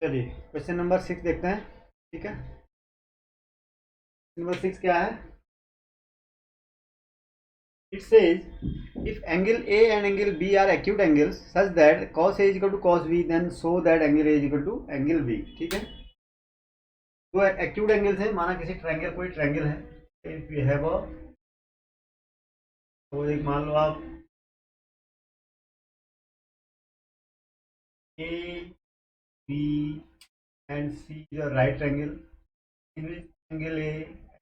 चलिए question number 6 देखते हैं। ठीक है, नंबर 6 क्या है? It says if angle A and angle B are acute angles such that cos A is equal to cos B, then show that angle A is equal to angle B. ठीक है, तो acute angles है, माना किसी triangle, कोई triangle है। If we have a, तो एक मान लो आप A B and C is a right triangle in which angle A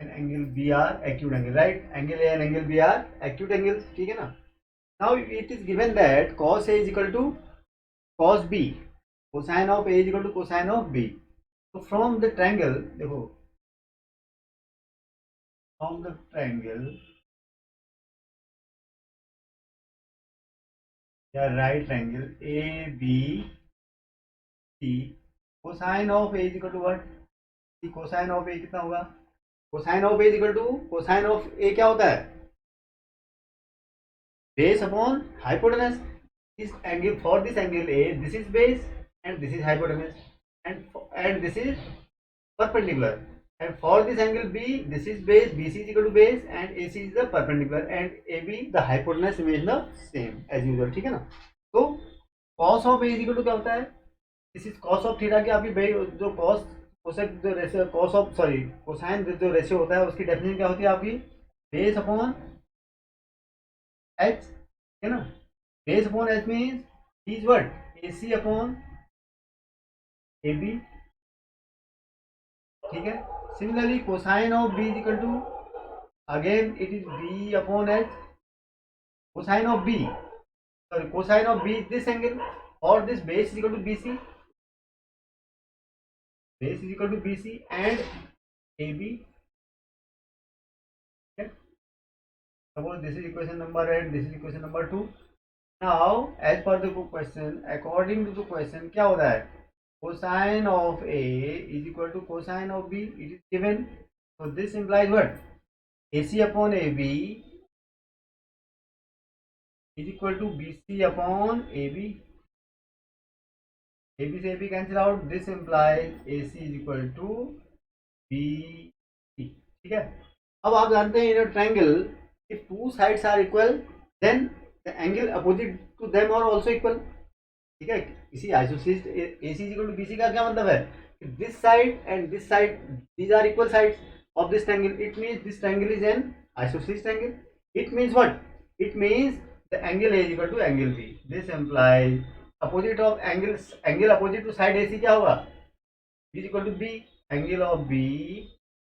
and angle B are acute angle, right? Angle A and angle B are acute angles, ठीक है ना? Now it is given that cos A is equal to cos B, cosine of A is equal to cosine of B. So from the triangle, देखो, from the triangle या right triangle A B C, cosine of A is equal to what? cosine of A कितना होगा? cosine of A is equal to cosine of A क्या होता है? Base upon hypotenuse. This angle, for this angle A, this is base and this is hypotenuse, and this is perpendicular. And for this angle B, this is base, BC is equal to base and AC is the perpendicular, and AB the hypotenuse remains the same as usual. ठीक है ना? तो cos of A is equal to क्या होता है? This is cos of theta की आपकी जो cos कोसेक जो ratio cos of sorry cosine जो रेशियो होता है उसकी डेफिनेशन क्या होती है आपकी? बेस अपॉन एच, है ना? Base upon H means is what? AC upon AB, ठीक है। Similarly cosine of B is equal to, again it is B upon H, cosine of B, sorry, cosine of B is this angle, or this base is equal to BC, base is equal to BC and AB. Okay? Suppose this is equation number 8, this is equation number 2. Now, as per the question, according to the question, क्या होता है? Cosine of A is equal to cosine of B. It is given. So this implies what? AC upon AB is equal to BC upon AB. AB से AB cancel out. This implies AC is equal to BC. ठीक है, अब आप जानते हैं in a triangle if two sides are equal then the angle opposite to them are also equal. ठीक है, इसी isosceles AC is equal to BC का क्या मतलब है? This side and this side, these are equal sides of this triangle. It means this triangle is an isosceles triangle. It means what? It means the angle A is equal to angle B. This implies opposite of angle opposite to side AC क्या होगा? B is equal to B. Angle of B,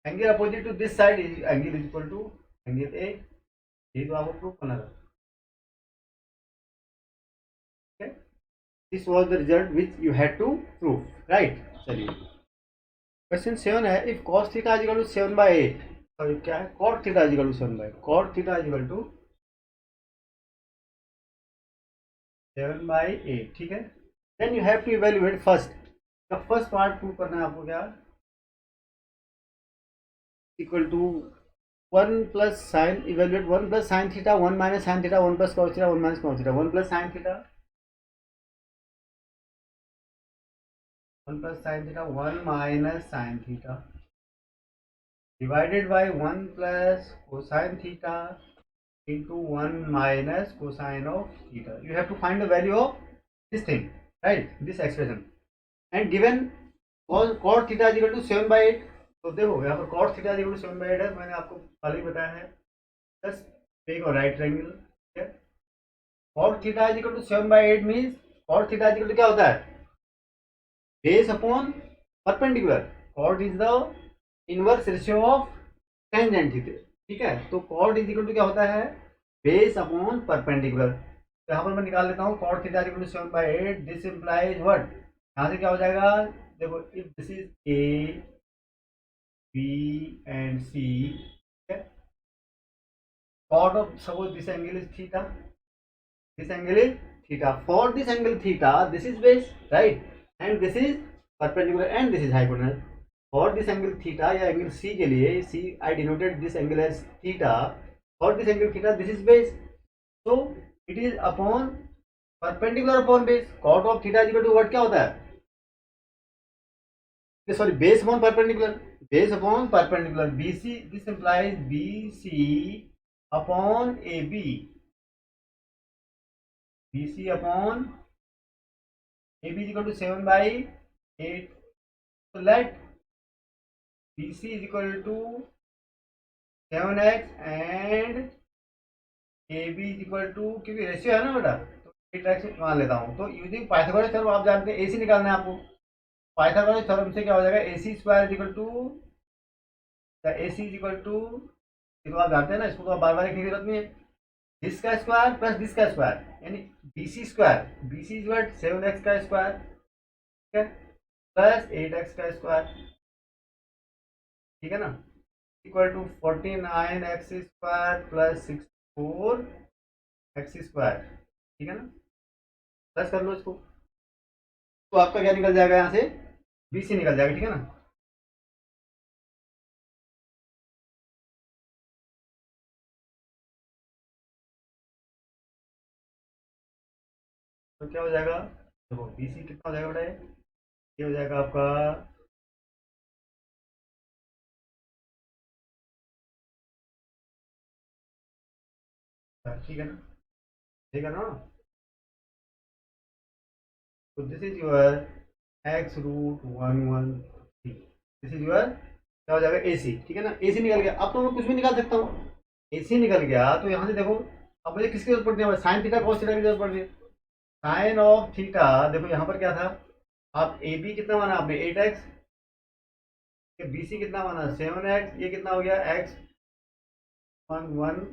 angle opposite to this side is angle is equal to angle A. ये तो आपको proof करना था। Okay? This was the result which you had to prove, right? चलिए question 7 है, if cos theta is equal to 7/8, sorry क्या है, cot theta is equal to 7/8, cot theta is equal to 7/8, ठीक है। then you have to evaluate first, the first part prove करना है आपको, क्या equal to 1 plus sin, evaluate 1 plus sin theta, 1 minus sin theta, 1 plus cos theta, 1 minus cos theta, 1 plus sin theta, 1 plus sin theta, 1 minus sin theta divided by 1 plus cosine theta into 1 minus cosine of theta. You have to find the value of this thing, right? This expression, and given cot theta is equal to 7/8. तो देखो यहाँ पर cot theta is equal to 7/8 है, मैंने आपको पहले ही बताया है। प्लस एक और राइट ट्रायंगल, ठीक है। cot theta is equal to 7/8 means cot theta is equal to क्या होता है? Base upon perpendicular. cot is the inverse ratio of tangent theta, ठीक है। तो cot इज इक्वल टू क्या होता है? Base upon perpendicular. तो यहाँ पर मैं निकाल लेता हूँ cot theta equal to 7/8. This implies what? यहाँ से क्या हो जाएगा? देखो, if this is A B and C, cot of suppose this angle is theta, this angle is theta. For this angle theta, this is base, right? And this is perpendicular and this is hypotenuse. For this angle theta या angle C के लिए, C I denoted this angle as theta. For this angle theta, this is base. So it is upon perpendicular upon base. Cot of theta is equal to what क्या होता है? sorry, base upon perpendicular. Base upon perpendicular. BC. This implies BC upon AB. BC upon AB is equal to 7 by 8. So let BC is equal to 7x and AB is equal to, क्योंकि ratio है ना बेटा, तो 8x मान लेता हूँ. तो using Pythagoras theorem आप जानते हैं, AC निकालना है आपको. पाइथागोरस थ्योरम से क्या हो जाएगा, AC square is equal to, AC is equal to, ये तो आप जानते हैं ना, इसको तो आप बार बार लिखने की जरूरत नहीं है. दिस का स्क्वायर प्लस दिस का स्क्वायर, यानी BC square, BC is what 7x का स्क्वायर, ठीक है, प्लस 8x का स्क्वायर, ठीक है ना, equal to 49x square plus 64x square, ठीक है ना. प्लस कर लो इसको, तो आपका क्या निकल जाएगा, यहाँ से BC निकल जाएगा, ठीक है ना. तो क्या हो जाएगा, देखो BC कितना हो जाएगा बेटा, ये हो जाएगा आपका, ठीक है ना, ठीक है ना. तो this is your x root 113. This is your क्या हो जाएगा AC, ठीक है ना. AC निकल गया. अब तो मैं कुछ भी निकाल सकता हूँ. AC निकल गया तो यहाँ से देखो, अब मुझे किसकी जरूरत पड़ती है, साइन थीटा कॉस थीटा की जरूरत पड़ती है. साइन ऑफ थीटा, देखो यहाँ पर क्या था, आप AB कितना माना आपने 8x, BC कितना माना 7x, ये कितना हो गया x 1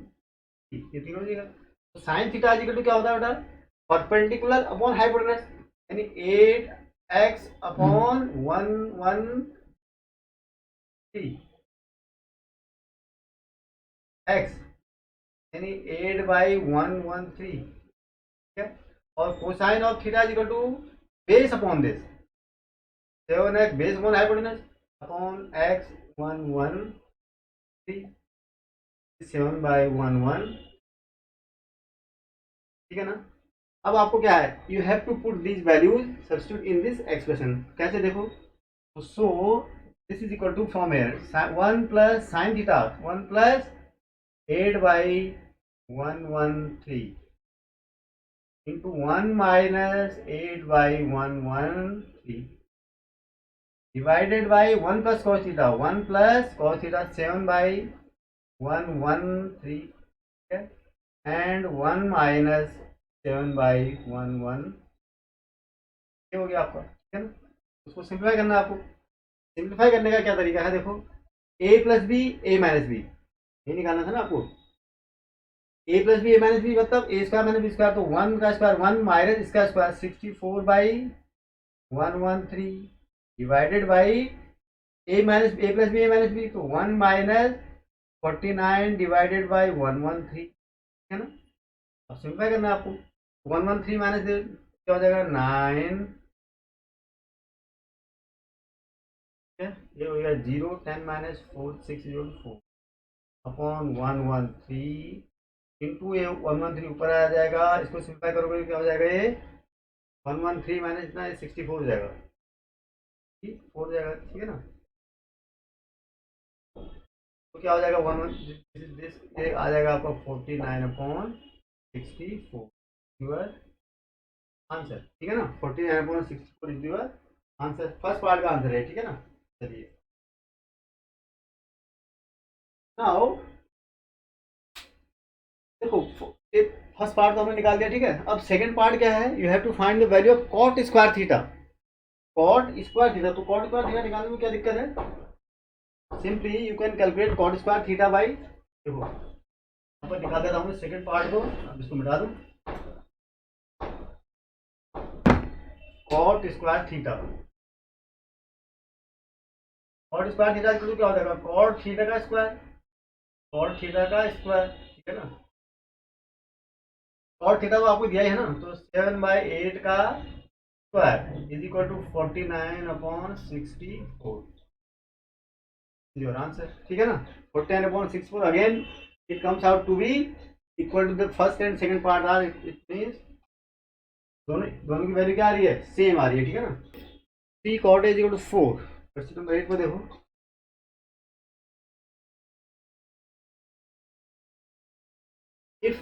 ये तीनों हो जाएगा. तो साइन थीटा इक्वल टू क्या होता है बेटा, परपेंडिकुलर अपॉन हाइपोटेनस, यानी 8x अपॉन 113 x, यानी 8 बाई 113, ठीक है. और cosine of theta equal to base upon this 7x base upon hypotenuse upon x 113 7 by 11, ठीक है ना. अब आपको क्या है, you have to put these values substitute in this expression. कैसे देखो, so this is equal to from here 1 plus sine theta 1 plus 8 by 113 into 1 minus 8 by 113 divided by 1 plus cos theta 1 plus cos theta 7 by 113, okay, and 1 minus 7 by 11, ये हो गया आपका, ठीक है ना. उसको सिंप्लीफाई करना है आपको. सिंप्लीफाई करने का क्या तरीका है, देखो a plus B A minus B, ये निकालना था ना आपको. A plus B A minus B मतलब A square minus B square, तो 1 का स्क्वायर 1 माइनस इसका square 64 by 113 divided by A minus A plus B A minus B, तो 1 माइनस 49 डिवाइडेड बाई 113, है ना. अब सिंपल करना है आपको. 113 माइनस क्या हो जाएगा 9, ये हो गया 0 10 माइनस 4 6 4 अपॉन 113 इंटू ये 113 ऊपर आ जाएगा. इसको सिंप्लाई करोगे क्या हो जाएगा, ये 113 माइनस इतना 64 हो जाएगा, ठीक 4 हो जाएगा, ठीक है ना. तो क्या हो जाएगा 11 ये आ जाएगा आपका 49 अपॉन 64 योर आंसर, ठीक है ना. 49 upon 64 is your answer. First part का आंसर है, ठीक है ना. चलिए नाउ देखो, फर्स्ट पार्ट तो हमने निकाल दिया, ठीक है. अब सेकंड पार्ट क्या है, you have to find the value of cot square theta. Cot square theta, तो कॉट स्क्वायर थीटा निकालने में क्या दिक्कत है, simply you can calculate cot square theta by, देखो यहाँ पर निकाल देता हूँ सेकंड पार्ट को, अब इसको मिटा दूँ. Cot square theta, cot square theta तो क्या हो जाएगा, कॉट थीटा का स्क्वायर, कॉट थीटा का स्क्वायर, ठीक है ना. कॉट थीटा तो आपको दिया ही है ना, तो 7 बाई 8 का square is equal to 49 upon 64 your answer, ठीक है ना. 49 upon 64 again it comes out to be equal to the first and second part are, it means दोनों दोनों की वैल्यू क्या आ रही है, सेम आ रही है, ठीक है ना. 3 cot is equal to 4, question number 8 में देखो, if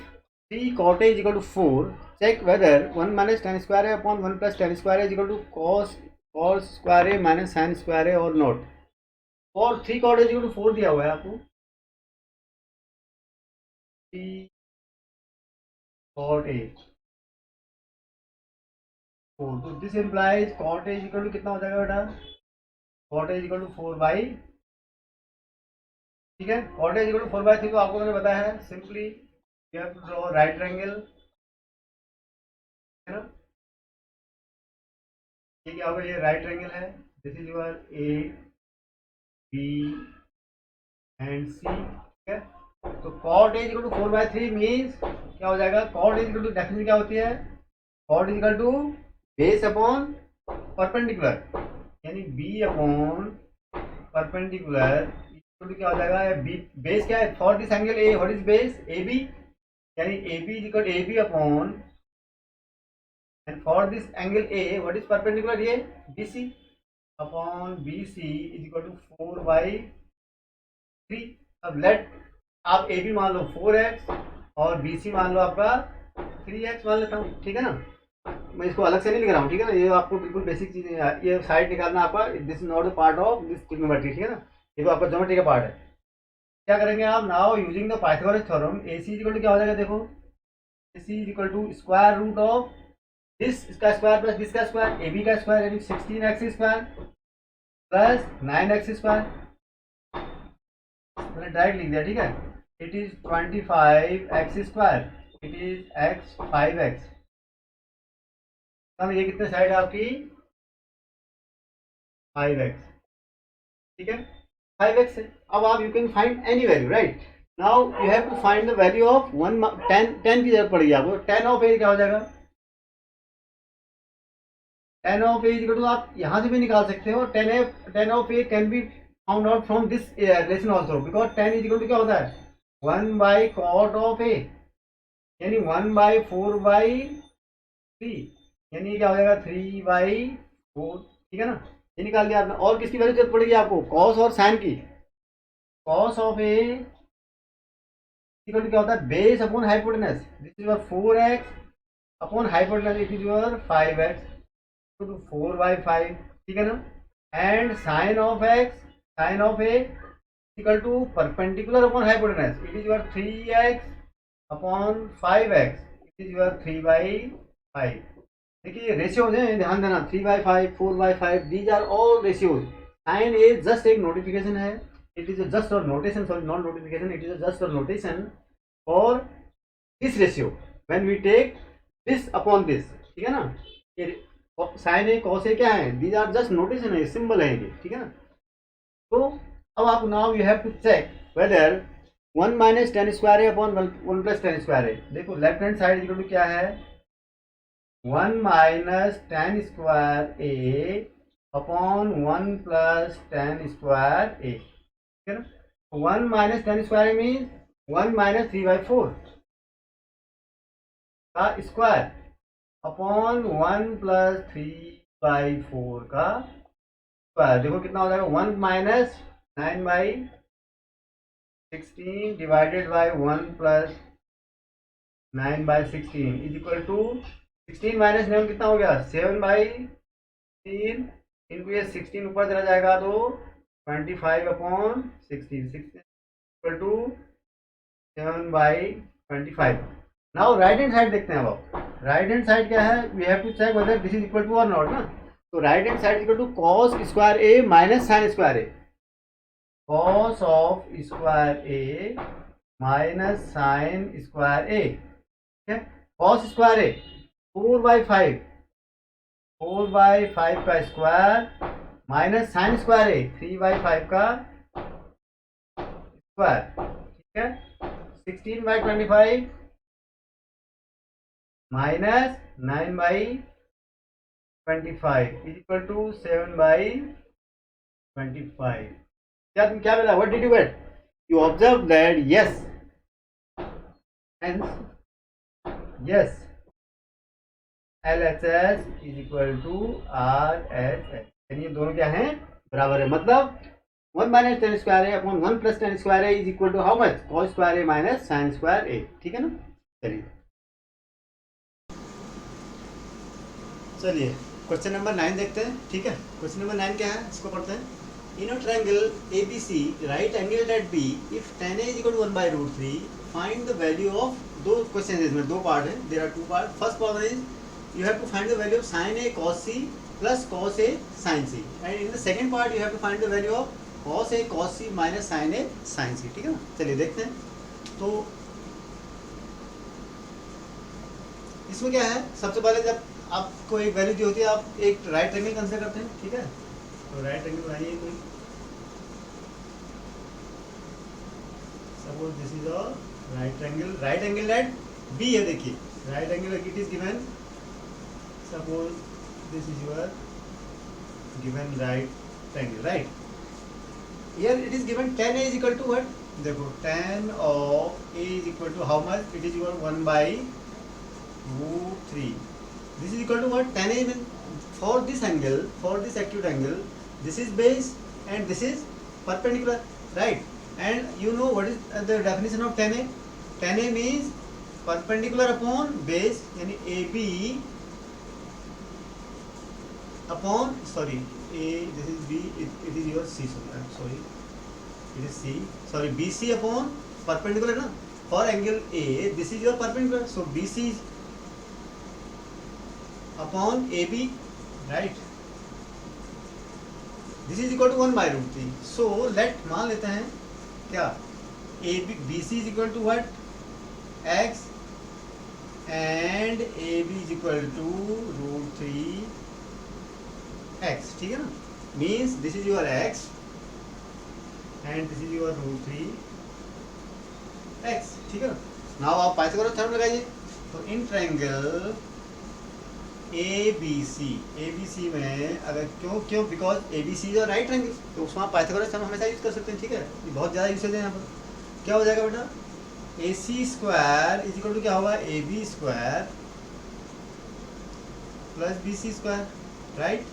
3 cot A is equal to 4, check whether 1 minus tan square A upon 1 plus tan square A is equal to cos square A minus sin square A or not. और 3 cot A is equal to 4 दिया हुआ है आपको, 3 cot A 4, तो this implies cot A is equal to कितना हो जाएगा बेटा, cot A is equal to 4 by, ठीक है, cot A is equal to 4 by 3 तो आपको मैंने बताया है, simply you have to draw right triangle, है ना, ये क्या होगा, ये राइट ट्रायंगल है, this is your A B and C, ठीक है, तो cot A is equal to 4 by 3 means क्या हो जाएगा, cot A is equal to definition क्या होती है, cot is equal to base upon perpendicular, यानी b upon perpendicular equal to क्या हो जाएगा, बी बेस क्या है, for this angle A what is base, A B, यानी A B is equal A B upon, and for this angle A what is perpendicular, ये B C upon B C is equal to 4 by 3। अब late आप A B मान लो 4x और B C मान लो आपका 3x मान लेता हूँ, ठीक है ना, मैं इसको अलग से नहीं लिख रहा हूँ, ठीक है ना, ये आपको बिल्कुल बेसिक चीजें, ये साइड निकालना आपका, this is not the part of this trigonometry, ठीक है ना, ये तो आपका ज्योमेट्री का पार्ट है। क्या करेंगे आप, now using the Pythagoras theorem, A C equal to क्या हो जाएगा, देखो A C is equal to square root of this का स्क्वायर प्लस दिस का स्क्वायर, ए बी का स्क्वायर यानी 16x square plus 9x square, मैंने डायरेक्ट लिख दिया, ठीक है, it is 25x square, it is x 5x, ये कितने साइड आपकी 5x, ठीक है, 5x है। अब आप you can find any value, right, now you have to find the value of 10 की जरूरत पड़ेगी आपको, 10 ऑफ ए क्या हो जाएगा, 10 ऑफ ए इक्वल टू आप यहां से भी निकाल सकते हो, 10 of A can be found out from this relation also, because 10 is equal to क्या होता है 1 बाई कॉट ऑफ ए, यानी 1 बाई 4 बाई 3, यानी क्या हो जाएगा 3 बाई 4, ठीक है ना, ये निकाल दिया आपने। और किसकी वैल्यू जरूरत पड़ेगी आपको, कॉस और साइन की, cos of A equal to क्या होता है base upon hypotenuse, this is your 4x upon hypotenuse, it is your 5x to 4 by 5, ठीक है ना, and sine of x, sine of A equal to perpendicular upon hypotenuse, it is your 3x upon 5x, it is your 3 by 5। देखिए ratios हैं, ध्यान देना, 3 by 5, 4 by 5, these are all ratios, sine A just एक notification है, it is just और notation, sorry not notification, it is just और notation for this ratio when we take this upon this, ठीक है ना, ये साइन ए कॉस ए क्या है, दीज आर जस्ट नोटेशन है, सिंबल है ये, ठीक है ना। तो अब आप now you have to check whether 1 minus tan square A upon 1 plus tan square A, देखो left hand side equal to क्या है 1 minus tan square A upon 1 plus tan square A, ठीक है ना, 1 minus tan square A means 1 minus 3 by 4 का square upon 1 plus 3 by 4 का square, देखो कितना हो जाएगा 1 minus 9 by 16 divided by 1 plus 9 by 16 is equal to 16 minus 9 कितना हो गया 7 बाई 3 इनटू ये 16 ऊपर चला जाएगा तो 25 upon 16 equal to 7 by 25। Now right hand side देखते हैं, अब राइट हैंड साइड क्या है, we have to check whether this is equal to or not ना, तो right hand side equal to cos square A minus sine square A, cos of square A minus sine square A, ठीक है, cos square A 4 by 5, 4 by 5 का square minus sine square A 3 by 5 का square, ठीक है, 16 by 25 minus 9 by 25 is equal to 7 by 25। क्या मिला, what did you get, you observe that yes hence yes LHS is equal to RHS, यानी ये दोनों क्या हैं बराबर है, मतलब 1 minus tan square A upon 1 plus tan square A is equal to how much, cos square A minus sine square A, ठीक है ना। चलिए चलिए क्वेश्चन नंबर 9 देखते हैं, ठीक है। क्वेश्चन नंबर 9 क्या है, इसको पढ़ते हैं। In a triangle ABC right angle at B if tan A is equal to 1 by root 3 find the value of, दो क्वेश्चन है इसमें, दो पार्ट है, there are two parts. First part is you have to find the value of sin A cos C plus cos A sin C, and in the second part you have to find the value of cos A cos C minus sin A sin C, ठीक है ना। चलिए देखते हैं। तो इसमें क्या है, सबसे पहले जब आपको एक वैल्यू दी होती है, आप एक राइट एंगल कंसिडर करते हैं, ठीक है। तो राइट एंगल बनाइए कोई, suppose this is a right angle at B है, देखिए right angle it is given, suppose this is your given right angle, right? Here it is given tan A is equal to what? देखो tan of A is equal to how much? It is your 1 by root 3. This is equal to what? Tan A means for this angle, for this acute angle, this is base and this is perpendicular, right? And you know what is the definition of tan A? Tan A means perpendicular upon base, यानी AB upon, sorry, A, this is B, it is your C, sorry, it is C, sorry, BC upon perpendicular ना, for angle A, this is your perpendicular, so BC is upon AB, right? This is equal to 1 by root 3, so let मान लेते हैं क्या, AB BC is equal to what, X and AB is equal to root 3 x, ठीक है ना। Means this is your x and this is your root 3 x, ठीक है ना। नाउ आप पाइथागोरस थ्योरम लगाइए। तो इन ट्रायंगल ABC में अगर क्यों because ABC is right triangle, तो उसमें आप पाइथागोरस थ्योरम हमेशा यूज कर सकते हैं, ठीक है। ये बहुत ज़्यादा यूसेज है यहाँ पर। क्या हो जाएगा बेटा, AC square is equal to क्या होगा, AB square plus BC square, right.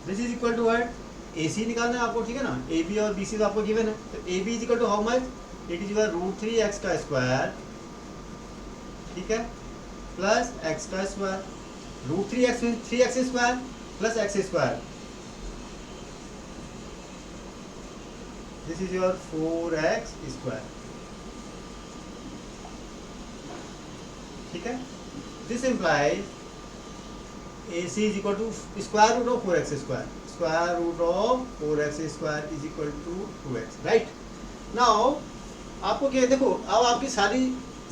This is equal to what, AC निकालना है आपको, ठीक है ना। AB और BC तो आपको गिवन है, तो AB is equal to how much, it is your root 3x का स्क्वायर, ठीक है, प्लस x का square. Root 3x mean 3x square plus x square, this is your 4x square, ठीक है। This implies AC is equal to square root of 4x square. Square root of 4x square is equal to 2x. Right? Now आपको क्या, देखो अब आपकी सारी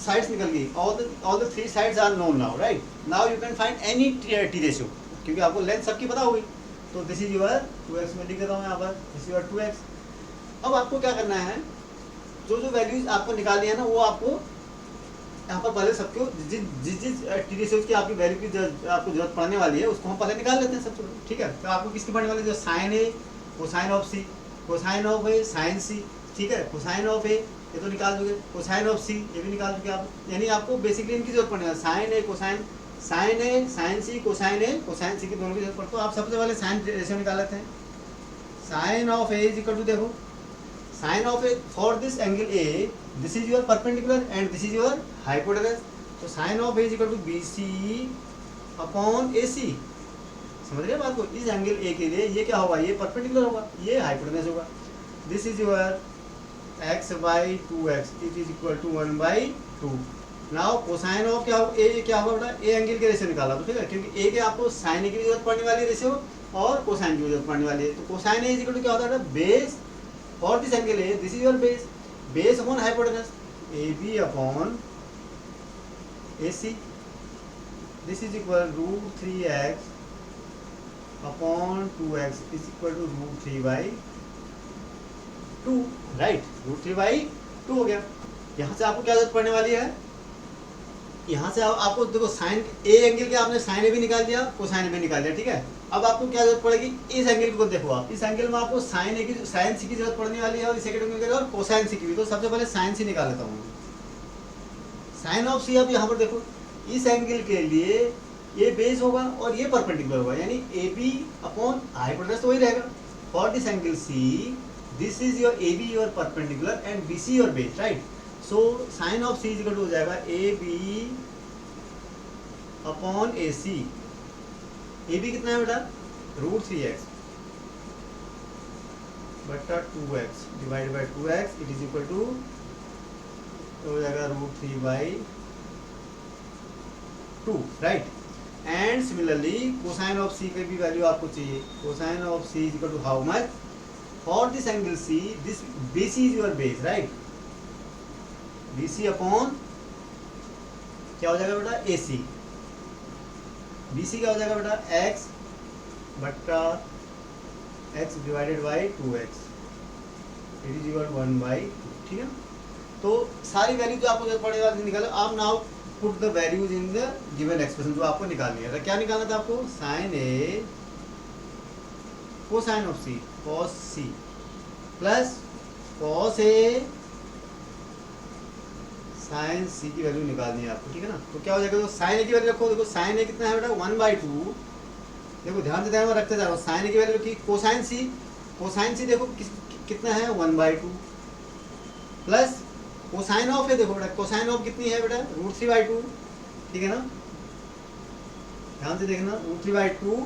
sides निकल गई. All the three sides are known now, right? Now you can find any t ratio. क्योंकि आपको लेंथ सबकी पता होगी. तो this is your 2x में लिख देता हूँ यहाँ पर. This is your 2x. अब आपको क्या करना है, जो वैल्यूज आपको निकालनी है ना, वो आपको यहाँ पर पहले सबको जिस टी रेशियोज की आपकी वैल्यू की आपको जरूरत पड़ने वाली है, उसको हम पहले निकाल लेते हैं सबसे, ठीक है। तो आपको किसकी पड़ने वाली है, जो sine A cosine of C, cosine of A sine C, ठीक है। कोसाइन ऑफ ए ये तो निकाल दोगे, कोसाइन ऑफ सी ये भी निकाल दोगे आप, यानी आपको बेसिकली इनकी जरूरत पड़ने वाली है, sign A cosine, sign A sine C, cosine A cosine सी की दोनों की जरूरत पड़ती है। तो आप सबसे पहले साइन रेशियो निकाल लेते हैं। Sine of A is equal to, देखो sine of A for this angle A, this is your perpendicular and this is your hypotenuse, तो sine of A is equal to BC upon AC, समझ रहे हैं बात को। इस angle A के लिए ये क्या होगा, ये परपेंडिकुलर होगा, ये हाइपोटेनस होगा। This is your x by 2x, it is equal to 1 by 2। Now cosine of क्या होगा, ए क्या होगा बेटा, ए एंगल के रेशियो निकाला, तो ठीक है, क्योंकि ए के आपको साइन ए की जरूरत पड़ने वाली रेशियो और कोसाइन की जरूरत पड़ने वाली है। तो cosine A is equal to क्या होता है, base for this angle A, this is your base, base upon hypotenuse AB upon AC, this is equal root 3x upon 2x is equal to root 3 by 2, right. Root 3 by 2 हो गया। यहाँ से आपको क्या जरूरत पड़ने वाली है, यहाँ से आपको देखो साइन ए एंगल के आपने साइन ए भी निकाल दिया, कोसाइन ए भी निकाल दिया, ठीक है। अब आपको क्या जरूरत पड़ेगी, इस एंगल को देखो आप, इस एंगल में आपको साइन ए की साइन सी की जरूरत पड़ने वाली है और इस सेकंड एंगल और कोसाइन सी की भी। तो सबसे पहले साइन सी निकाल लेता हूँ, साइन ऑफ सी। अब यहाँ पर देखो इस एंगल के लिए ये बेस होगा और ये परपेंडिकुलर होगा, यानी AB अपॉन हाइपोटेनस तो वही रहेगा, for this angle C, this is your AB your perpendicular and BC your base, right? So sin of C is equal to हो जाएगा AB upon AC. AB कितना है बेटा? √3x बटा 2x divide by 2x it is equal to हो जाएगा √3/2, right. And similarly cosine of C की भी वैल्यू आपको चाहिए. Cosine of C is equal to how much for this angle C, this BC is your base, right. BC upon क्या हो जाएगा बेटा? AC. BC क्या हो जाएगा बेटा? x बट्टा x divided by 2x it is equal 1/2, ठीक है. तो सारी वैल्यू जो आपको जरूरत पड़ेगा निकालो. आप now put the values in the given expression जो आपको निकालनी है. क्या निकालना था आपको? Sine A cosine of C cos C plus cos A sine C की वैल्यू निकालनी है आपको, ठीक है ना. तो क्या हो जाएगा? तो साइन ए की वैल्यू रखो. देखो साइन ए कितना है बेटा? 1/2. देखो ध्यान से ध्यान में रखते जा रहा हूँ. साइन ए की वैल्यू की कोसाइन सी देखो कितना है? 1/2 प्लस कोसाइन ऑफ है. देखो बेटा कोसाइन ऑफ कितनी है बेटा? √3/2, ठीक है ना. ध्यान से देखना. √3/2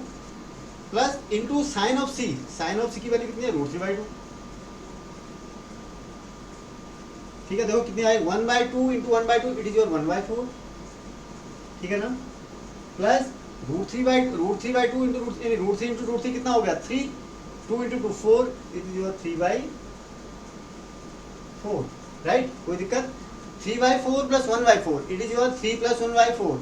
plus into sine of C. Sine of C की वैल्यू कितनी है? √3/2, ठीक है. देखो कितनी आई? 1/2 इंटू 1/2 इट इज योर 1/4, ठीक है ना. प्लस √3/2 इंटू √3 इंटू √3 कितना हो गया? 3. 2 into 2 4 it is your 3/4, right. कोई दिक्कत? 3/4 plus 1/4 it is your 3 plus 1/4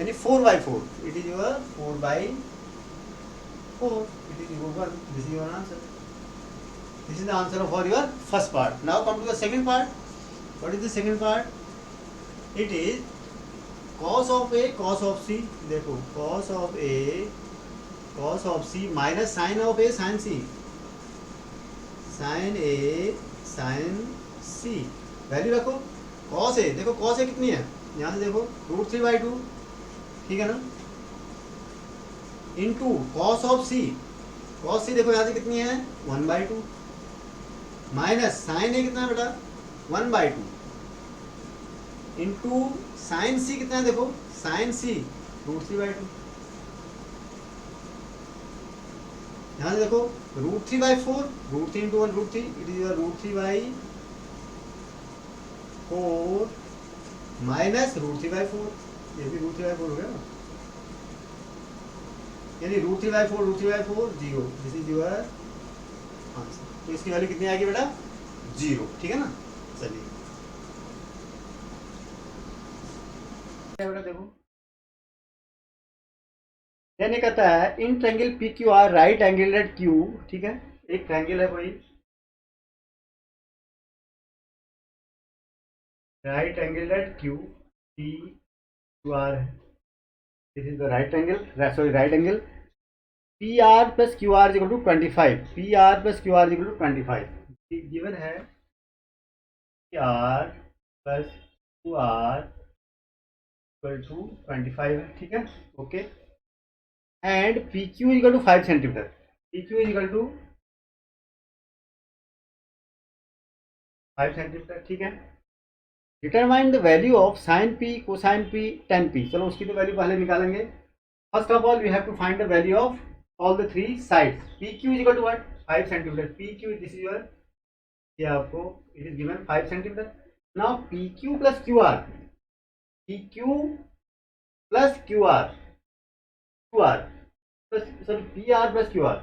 यानी 4/4 it is your 4/4 it is your 1. This is your answer. This is the answer for your first part. Now come to the second part. What is the second part? It is cos of A cos of C. देखो cos of A cos of C minus sin of A sin C. sin A sin C value रखो. cos A देखो cos A कितनी है? यहाँ से देखो √3/2, ठीक है ना. Into cos of C. cos C देखो यहाँ से कितनी है? 1/2 माइनस sin A कितना है बेटा? 1/2 इंटू साइन सी कितना है? देखो साइन सी √3/2. यहाँ से देखो √3/4 √3 इंटू 1 √3 इट इज √3/4 माइनस √3/4. ये भी √3/4 हो गया ना. यानी √3/4 0. This is your answer. तो इसकी वैल्यू कितनी आएगी बेटा? 0, ठीक है ना. चलिए बेटा देखो यानी कहता है in triangle PQR right angle at Q, ठीक है. एक ट्रायंगल है कोई right angle at Q PQR है. This is the right angle, sorry right angle. PR plus QR is equal to 25. PR plus QR is equal to 25 given है. PR plus QR equal to 25 है, ठीक है. Okay. And PQ equal to 5 centimetre. PQ is equal to 5 centimetre, ठीक है. Determine the value of sine P cosine P tan P. चलो उसकी तो value पहले निकालेंगे. First of all we have to find the value of all the three sides. PQ is equal to what? 5 centimetre. PQ this is your, ये आपको it is given 5 centimetre. Now PQ plus QR. PQ plus QR plus sorry PR plus QR.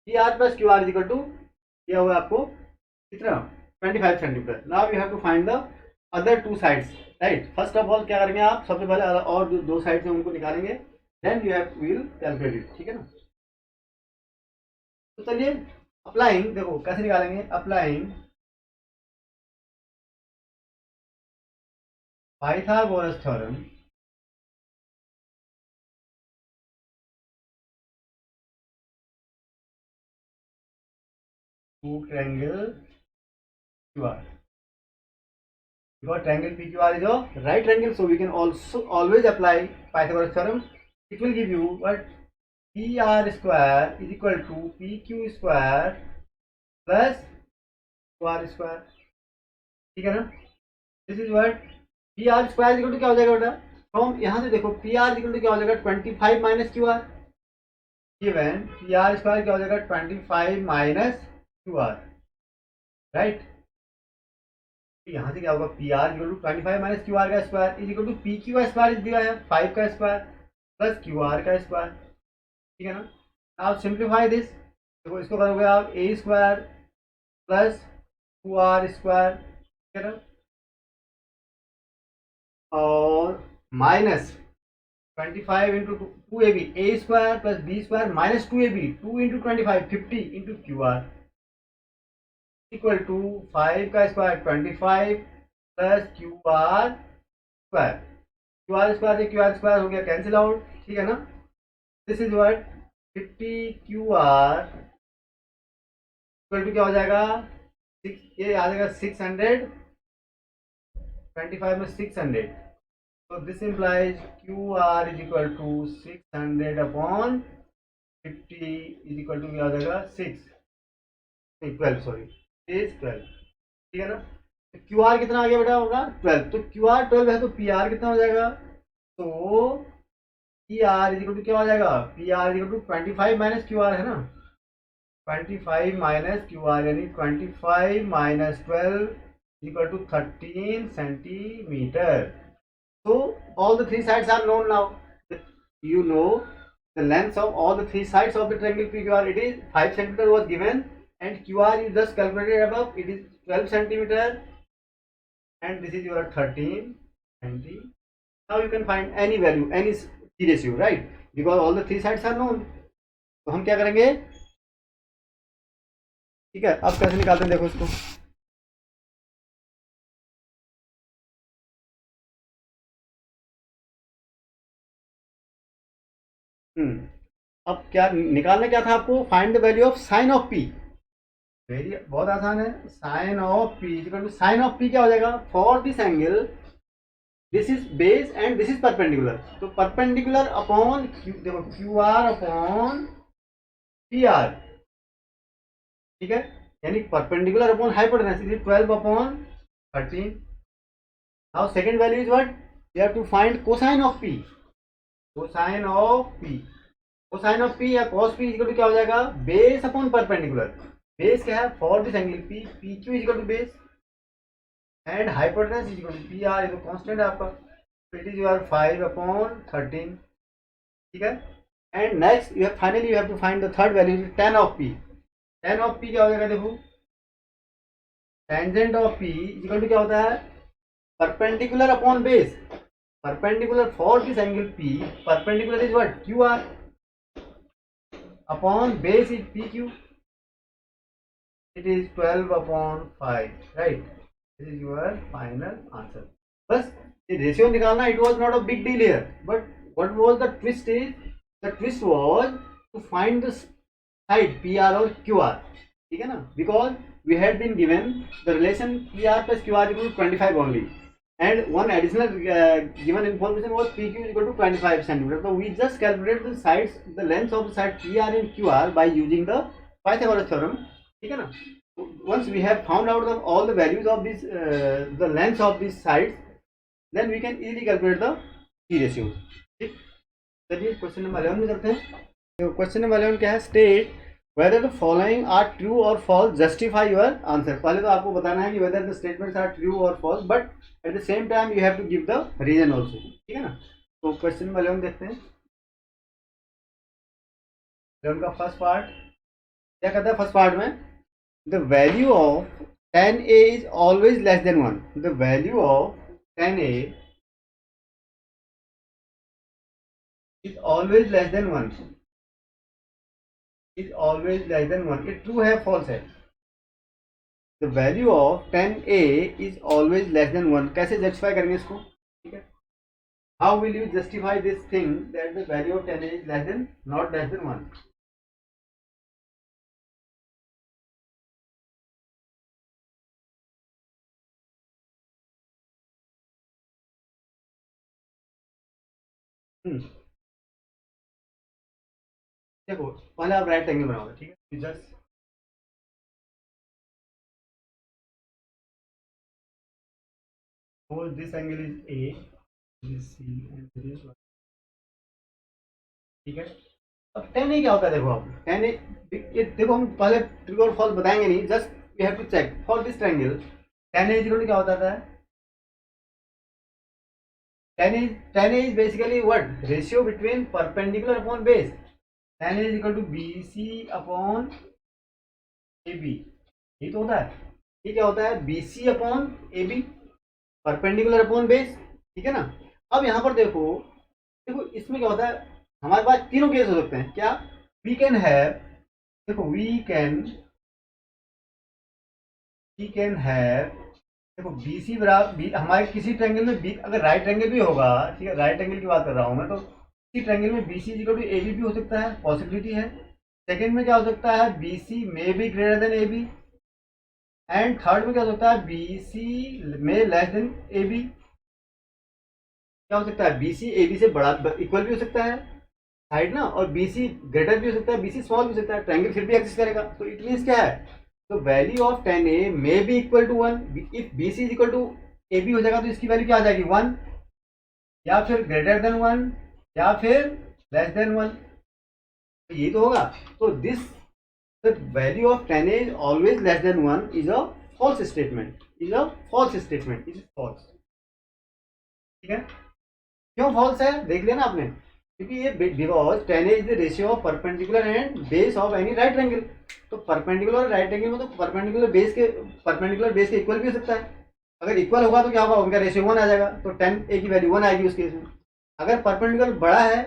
PR plus QR is equal to क्या हुआ आपको? कितना? 25 centimetre. Now we have to find the other two sides, right. First of all क्या करेंगे आप? सबसे पहले और दो साइड्स हैं उनको निकालेंगे. Then you have will calculate it, ठीक है ना. तो चलिए अप्लाइंग, देखो कैसे निकालेंगे. Applying Pythagoras theorem to triangle QR. Because triangle PQR is a right triangle, so we can also always apply Pythagoras theorem. It will give you what? PR square is equal to PQ square plus Q R square, ठीक है ना। This is what P R square equal to क्या हो जाएगा बेटा, from यहाँ से देखो पी आर इक्वल टू क्या हो जाएगा 25 minus Q are, given P R square क्या हो जाएगा 25 माइनस क्यू आर, राइट। यहाँ से क्या होगा P R equal to 25 minus Q R का square is equal to P Q का स्क्वायर दिया है 5 का स्क्वायर प्लस क्यू आर का स्क्वायर, ठीक है ना। आप सिंप्लीफाई दिस, देखो इसको करोगे आप A square plus two R square, ठीक है ना, और minus 25 into two A B A square plus B square minus 2ab 2 into 25 50 into Q R equal to 5 का square 25 plus Q R square, Q R square से Q R square हो गया cancel out, ठीक है ना। This is what 50 Q R equal to क्या हो जाएगा 6, ये आ जाएगा 600, 25 में 600, so this implies QR is equal to 600 upon 50 is equal to क्या हो जाएगा 12 सॉरी इज 12, ठीक है ना। तो QR कितना आ गया बेटा होगा 12, तो QR 12 है तो PR कितना हो जाएगा, तो PR इज इक्वल टू क्या हो जाएगा PR is equal to 25 minus QR है ना, 25 माइनस QR यानी 25 minus 12 equal to 13 centimetre. So all the three sides are known now. You know the length of all the three sides of the triangle PQR. It is 5 centimeter was given, and QR you just calculated above. It is 12 centimeter, and this is your 13 centi. Now you can find any value, any P ratio, right? Because all the three sides are known. तो हम क्या करेंगे, ठीक है, अब कैसे निकालते हैं देखो इसको। अब क्या निकालना क्या था आपको, find the value of sine of P. Very बहुत आसान है, sine of P equal to sine of P क्या हो जाएगा, for this angle this is base and this is perpendicular, तो परपेंडिकुलर अपॉन देखो Q R upon P R, ठीक है, यानी perpendicular upon hypotenuse is 12 upon 13। Now second value is what, you have to find cosine of P, cosine of P, cosine of P या cos P equal to क्या हो जाएगा base upon perpendicular, base क्या है for this angle P, P Q equal to base and hypotenuse equal to P R, ये तो constant है आपका, इट इज योर 5 अपॉन 13, ठीक है। And next you have finally you have to find the third value tan of P, tan of P क्या हो जाएगा देखो, tangent of P equal to क्या होता है perpendicular upon base, perpendicular for this angle P, perpendicular is what Q R upon base is PQ, it is 12 upon 5, right? This is your final answer. बस ये ratio निकालना, it was not a big deal here, but what was the twist is, the twist was to find the side PR or QR, ठीक है ना, because we had been given the relation PR plus QR equal to 25 only, and one additional given information was PQ is equal to 25 centimeter. So we just calculated the sides, the length of the side PR and QR by using the Pythagoras theorem, ठीक है ना। Once we have found out all the values of this the lengths of these sides, then we can easily calculate the P ratios, ठीक। चलिए question number 11 में चलते हैं। तो question number 11 क्या है, state whether the following are true or false, justify your answer। पहले तो आपको बताना है कि whether the statements are true or false, but at the same time you have to give the reason also, ठीक है ना। तो क्वेश्चन नंबर 11 देखते हैं। 11 का फर्स्ट पार्ट क्या कहता है, फर्स्ट पार्ट में the value of tan a is always less than 1, the value of tan a is always less than 1, is always less than 1, ये ट्रू है फॉल्स है। The value of tan a is always less than 1, कैसे justify करेंगे इसको, ठीक है। How will you justify this thing that the value of tan a is less than, not less than 1? देखो पहले आप राइट एंगल बनाओगे, ठीक है, just suppose this angle is A, this is C and this is 1. ठीक है, अब tan A क्या होता है, देखो अब tan A, ये देखो हम पहले ट्रू और फॉल्स बताएंगे नहीं, just you have to check for this triangle tan A equal to क्या होता है, tan A is basically what, ratio between perpendicular upon base. tan A is equal to BC upon AB, ये तो होता है, ये क्या होता है BC upon AB, perpendicular upon base, ठीक है ना। अब यहाँ पर देखो, देखो इसमें क्या होता है, हमारे पास तीनों केस हो सकते हैं, क्या, वी कैन हैव, देखो वी कैन हैव, देखो BC बराबर, हमारे किसी ट्रायंगल में बी, अगर राइट ट्रायंगल भी होगा, ठीक है, राइट ट्रायंगल की बात कर रहा हूँ मैं, तो किसी ट्रायंगल में BC इक्वल टू AB भी हो सकता है, पॉसिबिलिटी है। सेकंड में क्या हो सकता है, BC may be greater then AB, and third में क्या हो सकता है, BC में लेस देन AB, क्या हो सकता है, BC AB से बड़ा इक्वल भी हो सकता है साइड ना, और BC ग्रेटर भी हो सकता है, BC स्मॉल भी हो सकता है, ट्रायंगल फिर भी एग्जिस्ट करेगा। तो इट मींस क्या है, तो value of tan A may be equal to 1, if BC is equal to AB हो जाएगा तो इसकी वैल्यू क्या आ जाएगी, 1, या फिर ग्रेटर देन 1, या फिर लेस देन 1, तो ये तो होगा। तो this the value of tan A is always less than 1 is a false statement, is a false statement, is false, ठीक है। क्यों false है, देख लिया ना आपने, क्योंकि ये because tan A is the ratio of perpendicular and base of any right triangle, तो perpendicular और right angle में तो perpendicular base के इक्वल भी हो सकता है, अगर इक्वल होगा तो क्या होगा, उनका रेशियो 1 आ जाएगा, तो tan A की वैल्यू 1 आएगी उस केस में। अगर परपेंडिकुलर बड़ा है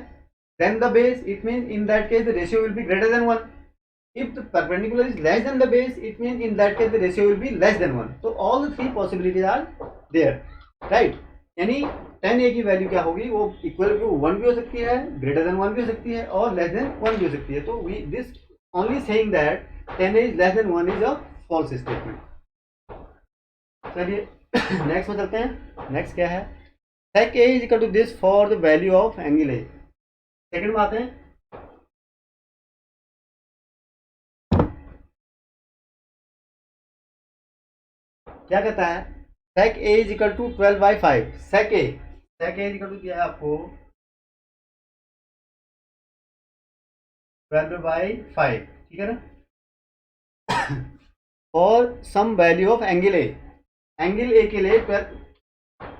than the base, it mean in that case the ratio will be greater than 1, if the perpendicular is less than the base, it means in that case the ratio will be less than 1. So all the three possibilities are there, right? यानी tan A की value क्या होगी, वो equal to 1 भी हो सकती है, greater than 1 भी हो सकती है, और लेस देन 1 भी हो सकती है। तो we this only saying that tan A is less than 1 is a false statement। चलिए नेक्स्ट में चलते हैं। नेक्स्ट क्या है, sec A is equal to this for the value of angle A। Second में आते हैं, क्या कहता है, sec A is equal to 12/5, sec A is equal to क्या है आपको 12/5, ठीक है ना, और some value of angle A, angle A के लिए 12,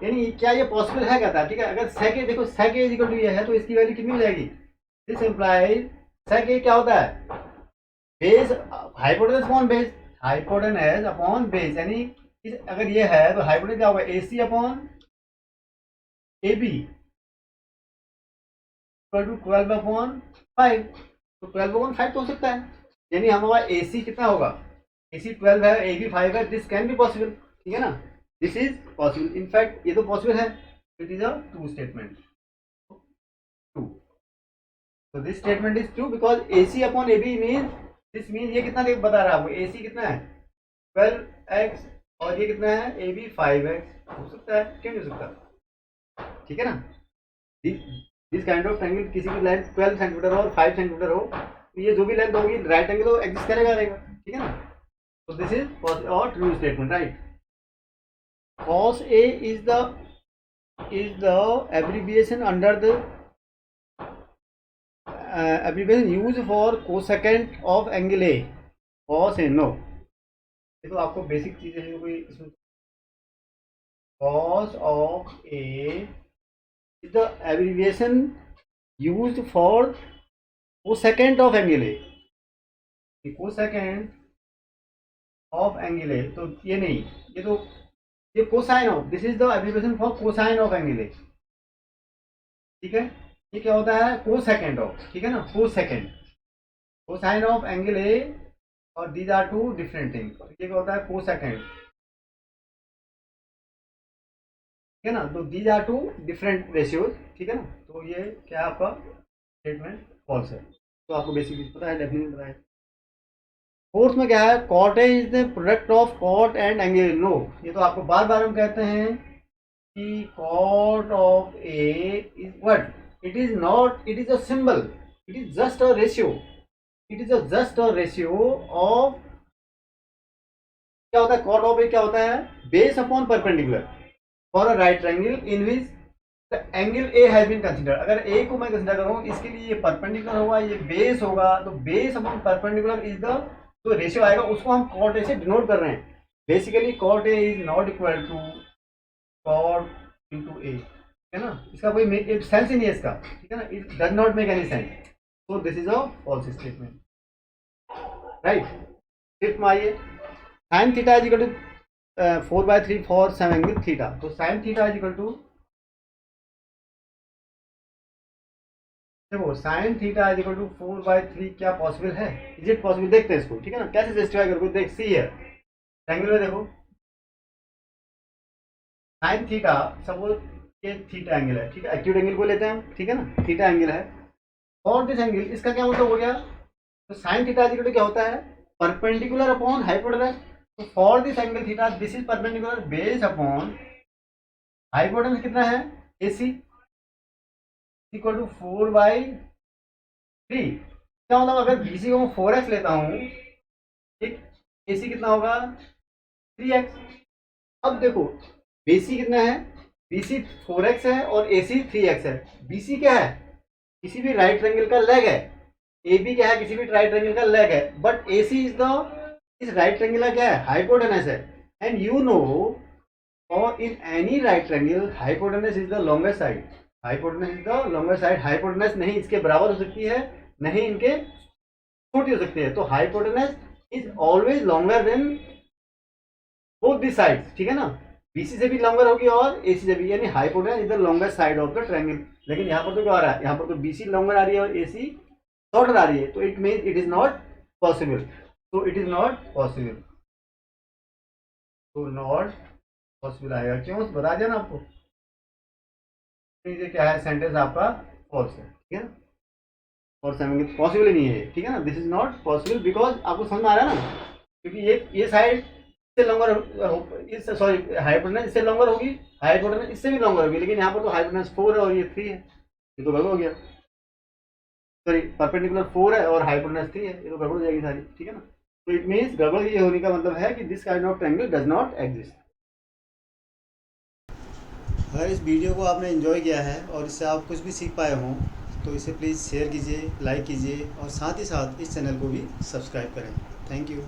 यानी क्या ये पॉसिबल है, कहता है, ठीक है। अगर sec A, देखो sec A is equal to ये है तो इसकी वैल्यू कितनी हो जाएगी, दिस इम्प्लाइज sec A क्या होता है, base hypotenuse upon base, hypotenuse upon base, यानी अगर ये है तो हाइपोटेनस क्या होगा, AC upon AB equal to 12/5, तो 12/5 तो हो सकता है, यानी हमारा AC कितना होगा, AC 12 है, AB 5 है, दिस कैन बी पॉसिबल, ठीक है ना, दिस इज पॉसिबल, इनफैक्ट ये तो पॉसिबल है, it is a true statement, true. तो this statement is true because AC upon AB mean, this mean ये कितना बता रहा है आपको, AC कितना है 12x और ये कितना है AB 5x, हो सकता है, क्यों नहीं हो सकता, ठीक है ना। दिस काइंड ऑफ ट्रायंगल, किसी की लेंथ 12 सेंटीमीटर हो और 5 सेंटीमीटर हो, तो ये जो भी लेंथ होगी राइट एंगल तो एग्जिस्ट करेगा, ठीक है ना। तो दिस इज और true statement, right. cos A is the abbreviation under the abbreviation used for cosecant of angle A, cos A, no, ये तो आपको बेसिक चीजें हैं, कोई इसमें cos of A is the abbreviation used for cosecant of angle A, cosecant of angle A, तो ये नहीं, ये तो ये cosine of, this is the abbreviation for cosine of angle A, ठीक है। ये क्या होता है, cosecant of, ठीक है ना, cosine of angle A, और these are two different things, ये क्या होता है cosecant, ठीक है ना, तो these are two different ratios, ठीक है ना। तो ये क्या है आपका स्टेटमेंट फॉल्स है, तो आपको बेसिकली पता है, डेफिनेटली पता है। फोर्थ में क्या है, cot A is the product of cot and angle, no, ये तो आपको बार बार हम कहते हैं कि cot of A is what, it is not, it is a symbol, it is just a ratio, it is just a ratio of, क्या होता है कॉट ऑफ ए क्या होता है, base upon perpendicular, for a right triangle in which the angle A has been consider. अगर ए को मैं consider करूँ, इसके लिए ये परपेंडिकुलर होगा, ये बेस होगा, तो base upon perpendicular is the जो रेशियो आएगा उसको हम कॉट ए से डिनोट कर रहे हैं। Basically cot A is not equal to cot into A, है ना, इसका कोई सेंस ही नहीं है इसका, ठीक है ना, it does not make any sense, so this is a false statement, right. Fifth में आइए, sine theta is equal to 4/3 for same angle theta. तो sine theta is equal to, देखो sine theta is equal to 4/3 क्या possible है? Is it possible? देखते हैं इसको, ठीक है ना, कैसे जस्टिफाई करोगे, देख सी है ट्रायंगल में, देखो साइन थीटा सपोज ये थीटा एंगल है, ठीक है, एक्यूट एंगल को लेते हैं हम, ठीक है ना, थीटा एंगल है और दिस एंगल, इसका क्या मतलब हो गया, तो sine theta is equal to क्या होता है, परपेंडिकुलर अपॉन हाइपोटेनस। तो for this angle theta this is perpendicular base upon hypotenuse कितना है, AC इक्वल टू 4/3। क्या मतलब अगर BC को मैं 4x लेता हूँ, ठीक, AC कितना होगा 3x। अब देखो BC कितना है, BC 4x है और AC 3x है। BC क्या है, किसी भी राइट ट्रायंगल का लेग है, AB क्या है, किसी भी राइट ट्रायंगल का लेग है, बट AC इज द, इस राइट ट्रायंगल का क्या है, हाइपोटेनस है। एंड यू नो और in any right triangle hypotenuse is the longer side, hypotenuse is the longer side. Hypotenuse नहीं इसके बराबर हो सकती है, नहीं इनके छोटी हो सकती है, तो hypotenuse is always longer than both the sides, ठीक है ना, BC से भी लॉन्गर होगी और AC से भी, यानी hypotenuse is the longer side of the triangle. लेकिन यहाँ पर तो क्या आ रहा है, यहाँ पर तो BC लॉन्गर आ रही है और AC शॉर्टर आ रही है, तो it means it is not possible, तो इट इज नॉट पॉसिबल, तो नॉट पॉसिबल आएगा, क्यों बता दिया ना आपको, तो ये क्या है, सेंटेंस आपका फॉल्स है, ठीक है ना, और सेवन पॉसिबल ही नहीं है, ठीक है ना, this is not possible because आपको समझ में आ रहा है ना, क्योंकि ये साइड इससे लॉन्गर, इस सॉरी हाइपोटेनस इससे लॉन्गर होगी, हाइपोटेनस इससे भी लॉन्गर होगी, लेकिन यहाँ पर तो हाइपोटेनस 4 है और ये 3 है, ये तो गड़बड़ हो गया, सॉरी परपेंडिकुलर 4 है और हाइपोटेनस 3 है, ये तो गड़बड़ हो जाएगी सारी, ठीक है ना। तो इट मीन्स गड़बड़ ये होने का मतलब है कि this kind of triangle does not exist. अगर इस वीडियो को आपने एंजॉय किया है और इससे आप कुछ भी सीख पाए हों तो इसे प्लीज़ शेयर कीजिए, लाइक कीजिए और साथ ही साथ इस चैनल को भी सब्सक्राइब करें। Thank you.